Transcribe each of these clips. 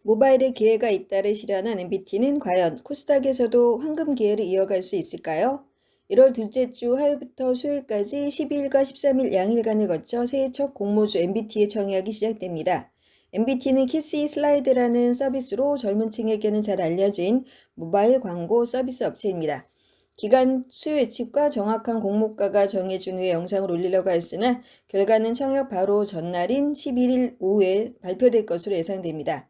모바일에 기회가 있다를 실현한 MBT는 과연 코스닥에서도 황금 기회를 이어갈 수 있을까요? 1월 둘째 주 화요일부터 수요일까지 12일과 13일 양일간을 거쳐 새해 첫 공모주 MBT의 청약이 시작됩니다. MBT는 키스 슬라이드라는 서비스로 젊은 층에게는 잘 알려진 모바일 광고 서비스 업체입니다. 기간 수요 예측과 정확한 공모가가 정해준 후에 영상을 올리려고 했으나 결과는 청약 바로 전날인 11일 오후에 발표될 것으로 예상됩니다.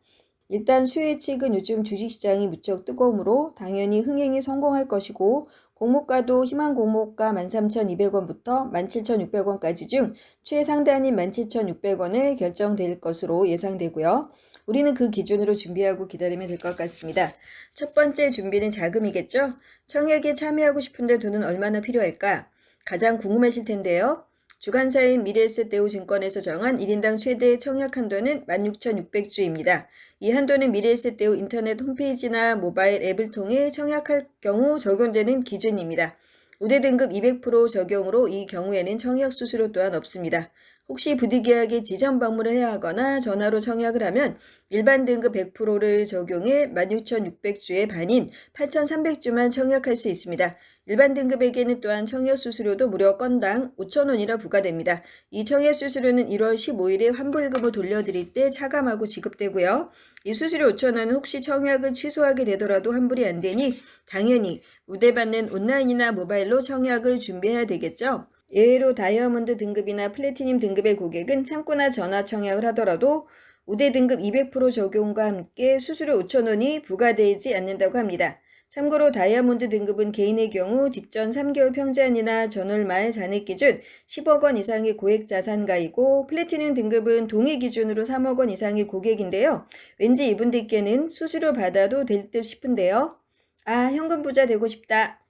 일단 수요 예측은 요즘 주식시장이 무척 뜨거우므로 당연히 흥행에 성공할 것이고, 공모가도 희망 공모가 13,200원부터 17,600원까지 중 최상단인 17,600원에 결정될 것으로 예상되고요. 우리는 그 기준으로 준비하고 기다리면 될 것 같습니다. 첫 번째 준비는 자금이겠죠? 청약에 참여하고 싶은데 돈은 얼마나 필요할까? 가장 궁금하실 텐데요. 주간사인 미래에셋대우증권에서 정한 1인당 최대 청약 한도는 16,600주입니다. 이 한도는 미래에셋대우 인터넷 홈페이지나 모바일 앱을 통해 청약할 경우 적용되는 기준입니다. 우대 등급 200% 적용으로 이 경우에는 청약 수수료 또한 없습니다. 혹시 부득이하게 지점 방문을 해야 하거나 전화로 청약을 하면 일반 등급 100%를 적용해 16,600주의 반인 8,300주만 청약할 수 있습니다. 일반 등급에게는 또한 청약 수수료도 무려 건당 5,000원이나 부과됩니다. 이 청약 수수료는 1월 15일에 환불금을 돌려드릴 때 차감하고 지급되고요. 이 수수료 5,000원은 혹시 청약을 취소하게 되더라도 환불이 안 되니 당연히 우대받는 온라인이나 모바일로 청약을 준비해야 되겠죠. 예외로 다이아몬드 등급이나 플래티늄 등급의 고객은 창구나 전화 청약을 하더라도 우대 등급 200% 적용과 함께 수수료 5,000원이 부과되지 않는다고 합니다. 참고로 다이아몬드 등급은 개인의 경우 직전 3개월 평잔이나 전월 말 잔액 기준 10억 원 이상의 고액 자산가이고, 플래티늄 등급은 동일 기준으로 3억 원 이상의 고객인데요. 왠지 이분들께는 수수료 받아도 될 듯 싶은데요. 현금 부자 되고 싶다.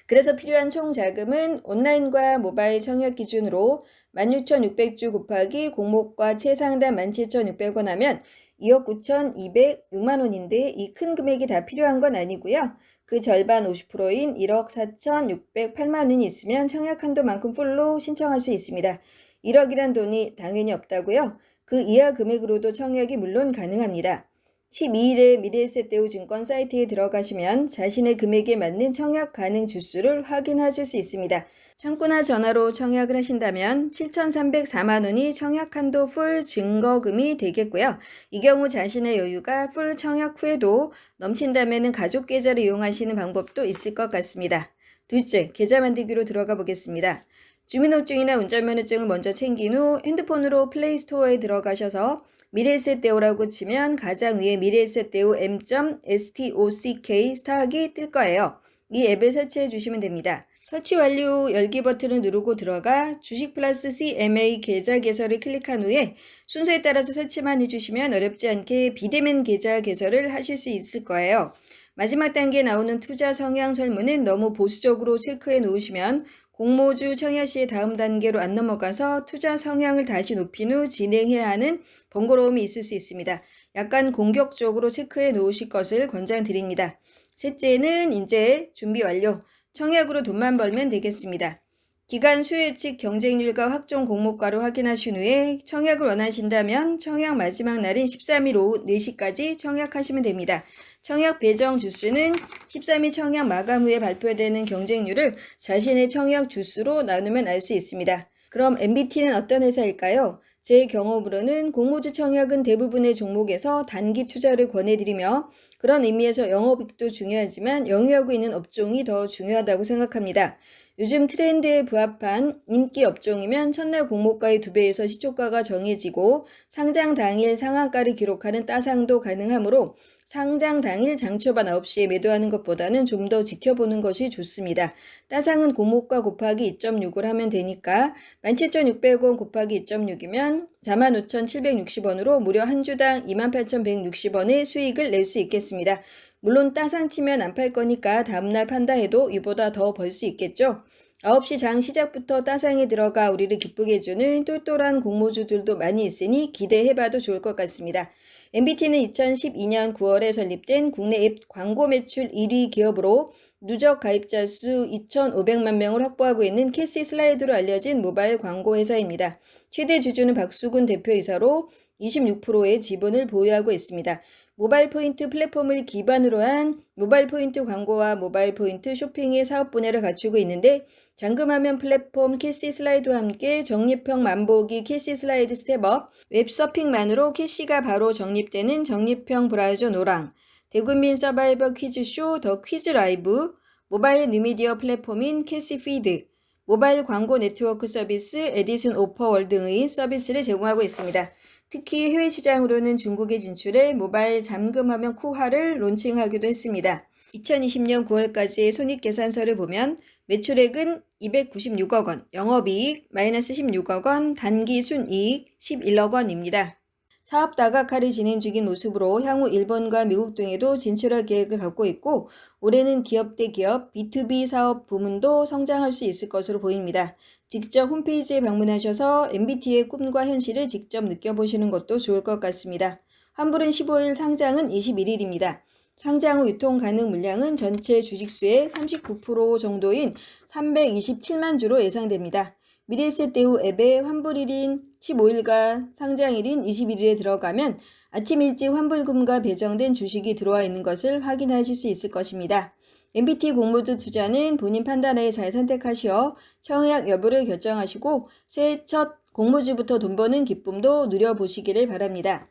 그래서 필요한 총 자금은 온라인과 모바일 청약 기준으로 16,600주 곱하기 공모가 최상단 17,600원 하면 2억 9,206만 원인데, 이 큰 금액이 다 필요한 건 아니고요. 그 절반 50%인 1억 4,608만 원이 있으면 청약 한도만큼 풀로 신청할 수 있습니다. 1억이란 돈이 당연히 없다고요. 그 이하 금액으로도 청약이 물론 가능합니다. 12일에 미래에셋대우증권 사이트에 들어가시면 자신의 금액에 맞는 청약 가능 주수를 확인하실 수 있습니다. 창구나 전화로 청약을 하신다면 7,304만 원이 청약 한도 풀 증거금이 되겠고요. 이 경우 자신의 여유가 풀 청약 후에도 넘친다면 가족 계좌를 이용하시는 방법도 있을 것 같습니다. 둘째, 계좌 만들기로 들어가 보겠습니다. 주민등록증이나 운전면허증을 먼저 챙긴 후 핸드폰으로 플레이스토어에 들어가셔서 미래에셋대우라고 치면 가장 위에 미래에셋대우 m.stock 스탁이 뜰 거예요. 이 앱을 설치해 주시면 됩니다. 설치 완료 열기 버튼을 누르고 들어가 주식 플러스 CMA 계좌 개설을 클릭한 후에 순서에 따라서 설치만 해주시면 어렵지 않게 비대면 계좌 개설을 하실 수 있을 거예요. 마지막 단계에 나오는 투자 성향 설문은 너무 보수적으로 체크해 놓으시면 공모주 청약 시에 다음 단계로 안 넘어가서 투자 성향을 다시 높인 후 진행해야 하는 번거로움이 있을 수 있습니다. 약간 공격적으로 체크해 놓으실 것을 권장드립니다. 셋째는 이제 준비 완료. 청약으로 돈만 벌면 되겠습니다. 기간 수요 예측 경쟁률과 확정 공모가로 확인하신 후에 청약을 원하신다면 청약 마지막 날인 13일 오후 4시까지 청약하시면 됩니다. 청약 배정 주수는 13일 청약 마감 후에 발표되는 경쟁률을 자신의 청약 주수로 나누면 알 수 있습니다. 그럼 MBT는 어떤 회사일까요? 제 경험으로는 공모주 청약은 대부분의 종목에서 단기 투자를 권해드리며, 그런 의미에서 영업이익도 중요하지만 영위하고 있는 업종이 더 중요하다고 생각합니다. 요즘 트렌드에 부합한 인기 업종이면 첫날 공모가의 2배에서 시초가가 정해지고 상장 당일 상한가를 기록하는 따상도 가능하므로 상장 당일 장초반 9시에 매도하는 것보다는 좀 더 지켜보는 것이 좋습니다. 따상은 공모가 곱하기 2.6을 하면 되니까 17,600원 곱하기 2.6이면 45,760원으로 무려 한 주당 28,160원의 수익을 낼 수 있겠습니다. 물론 따상 치면 안 팔 거니까 다음날 판다 해도 이보다 더 벌 수 있겠죠. 9시 장 시작부터 따상에 들어가 우리를 기쁘게 해주는 똘똘한 공모주들도 많이 있으니 기대해봐도 좋을 것 같습니다. MBT는 2012년 9월에 설립된 국내 앱 광고 매출 1위 기업으로 누적 가입자 수 2,500만 명을 확보하고 있는 키스 슬라이드로 알려진 모바일 광고 회사입니다. 최대 주주는 박수근 대표이사로 26%의 지분을 보유하고 있습니다. 모바일 포인트 플랫폼을 기반으로 한 모바일 포인트 광고와 모바일 포인트 쇼핑의 사업 분야를 갖추고 있는데 잠금화면 플랫폼 캐시슬라이드와 함께 적립형 만보기 캐시슬라이드 스텝업, 웹서핑만으로 캐시가 바로 적립되는 적립형 브라우저 노랑, 대국민 서바이벌 퀴즈쇼 더 퀴즈 라이브, 모바일 뉴미디어 플랫폼인 캐시피드, 모바일 광고 네트워크 서비스 에디슨 오퍼월 등의 서비스를 제공하고 있습니다. 특히 해외 시장으로는 중국에 진출해 모바일 잠금화면 쿠하를 론칭하기도 했습니다. 2020년 9월까지의 손익계산서를 보면 매출액은 296억 원, 영업이익 마이너스 16억 원, 단기순이익 11억 원입니다. 사업 다각화를 진행 중인 모습으로 향후 일본과 미국 등에도 진출할 계획을 갖고 있고 올해는 기업 대 기업, B2B 사업 부문도 성장할 수 있을 것으로 보입니다. 직접 홈페이지에 방문하셔서 MBT의 꿈과 현실을 직접 느껴보시는 것도 좋을 것 같습니다. 환불은 15일, 상장은 21일입니다. 상장 후 유통 가능 물량은 전체 주식수의 39% 정도인 327만 주로 예상됩니다. 미래에셋대우 앱의 환불일인 15일과 상장일인 21일에 들어가면 아침 일찍 환불금과 배정된 주식이 들어와 있는 것을 확인하실 수 있을 것입니다. MBT 공모주 투자는 본인 판단하에 잘 선택하시어 청약 여부를 결정하시고 새해 첫 공모주부터 돈 버는 기쁨도 누려보시기를 바랍니다.